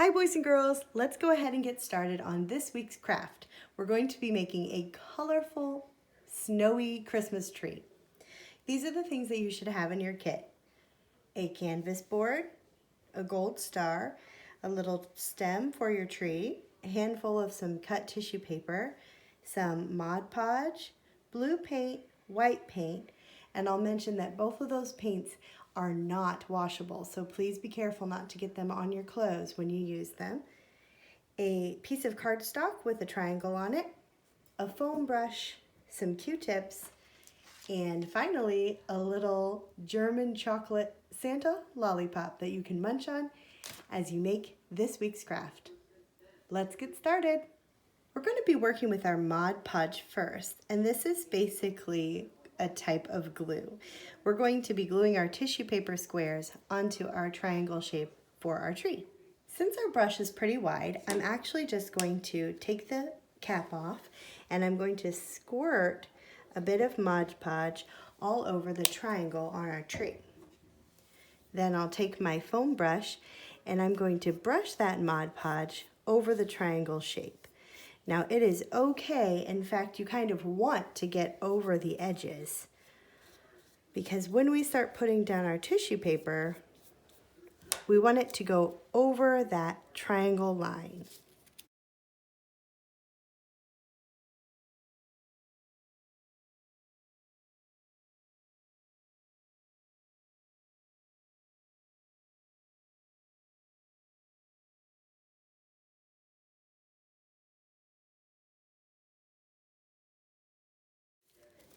Hi boys and girls, let's go ahead and get started on this week's craft. We're going to be making a colorful, snowy Christmas tree. These are the things that you should have in your kit. A canvas board, a gold star, a little stem for your tree, a handful of some cut tissue paper, some Mod Podge, blue paint, white paint, and I'll mention that both of those paints are not washable, so please be careful not to get them on your clothes when you use them. A piece of cardstock with a triangle on it, a foam brush, some Q-tips, and finally a little German chocolate Santa lollipop that you can munch on as you make this week's craft. Let's get started. We're going to be working with our Mod Podge first, and this is basically a type of glue. We're going to be gluing our tissue paper squares onto our triangle shape for our tree. Since our brush is pretty wide, I'm actually just going to take the cap off and I'm going to squirt a bit of Mod Podge all over the triangle on our tree. Then I'll take my foam brush and I'm going to brush that Mod Podge over the triangle shape. Now it is okay, in fact you kind of want to get over the edges, because when we start putting down our tissue paper, we want it to go over that triangle line.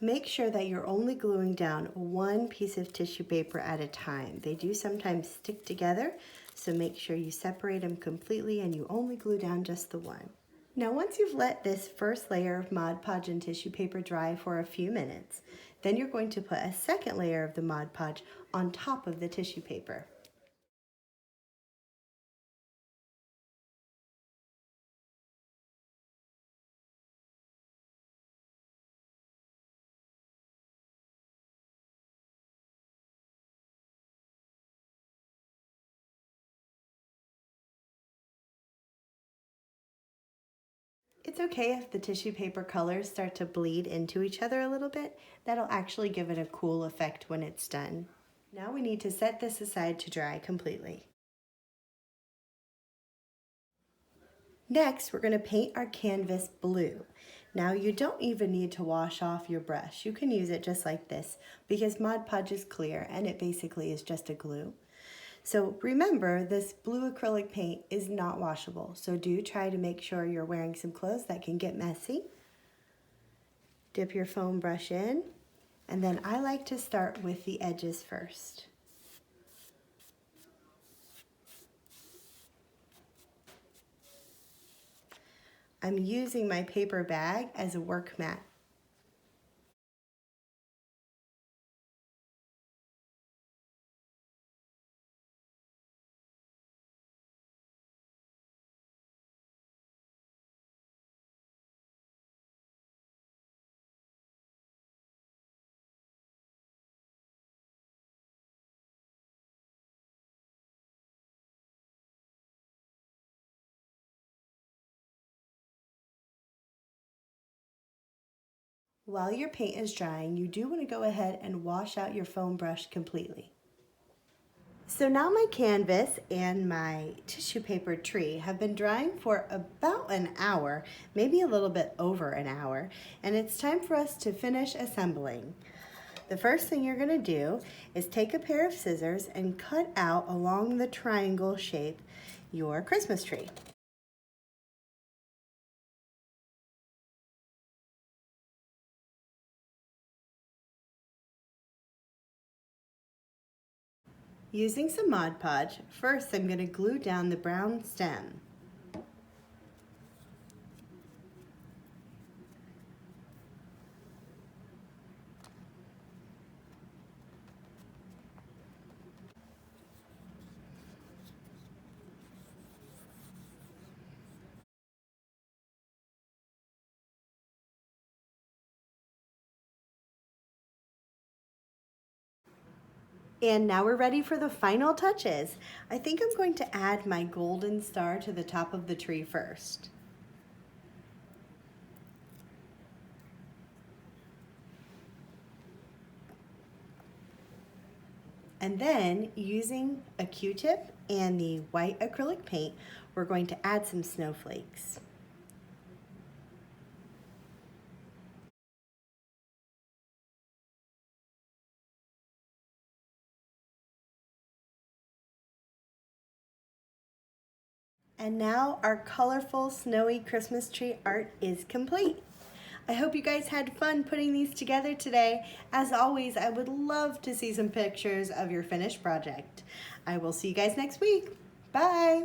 Make sure that you're only gluing down one piece of tissue paper at a time. They do sometimes stick together, so make sure you separate them completely and you only glue down just the one. Now once you've let this first layer of Mod Podge and tissue paper dry for a few minutes, then you're going to put a second layer of the Mod Podge on top of the tissue paper. It's okay if the tissue paper colors start to bleed into each other a little bit. That'll actually give it a cool effect when it's done. Now we need to set this aside to dry completely. Next, we're going to paint our canvas blue. Now you don't even need to wash off your brush. You can use it just like this because Mod Podge is clear and it basically is just a glue. So remember, this blue acrylic paint is not washable, so do try to make sure you're wearing some clothes that can get messy. Dip your foam brush in, and then I like to start with the edges first. I'm using my paper bag as a work mat. While your paint is drying, you do want to go ahead and wash out your foam brush completely. So now my canvas and my tissue paper tree have been drying for about an hour, maybe a little bit over an hour, and it's time for us to finish assembling. The first thing you're going to do is take a pair of scissors and cut out along the triangle shape your Christmas tree. Using some Mod Podge, first I'm going to glue down the brown stem. And now we're ready for the final touches. I think I'm going to add my golden star to the top of the tree first. And then, using a Q-tip and the white acrylic paint, we're going to add some snowflakes. And now our colorful snowy Christmas tree art is complete. I hope you guys had fun putting these together today. As always, I would love to see some pictures of your finished project. I will see you guys next week. Bye!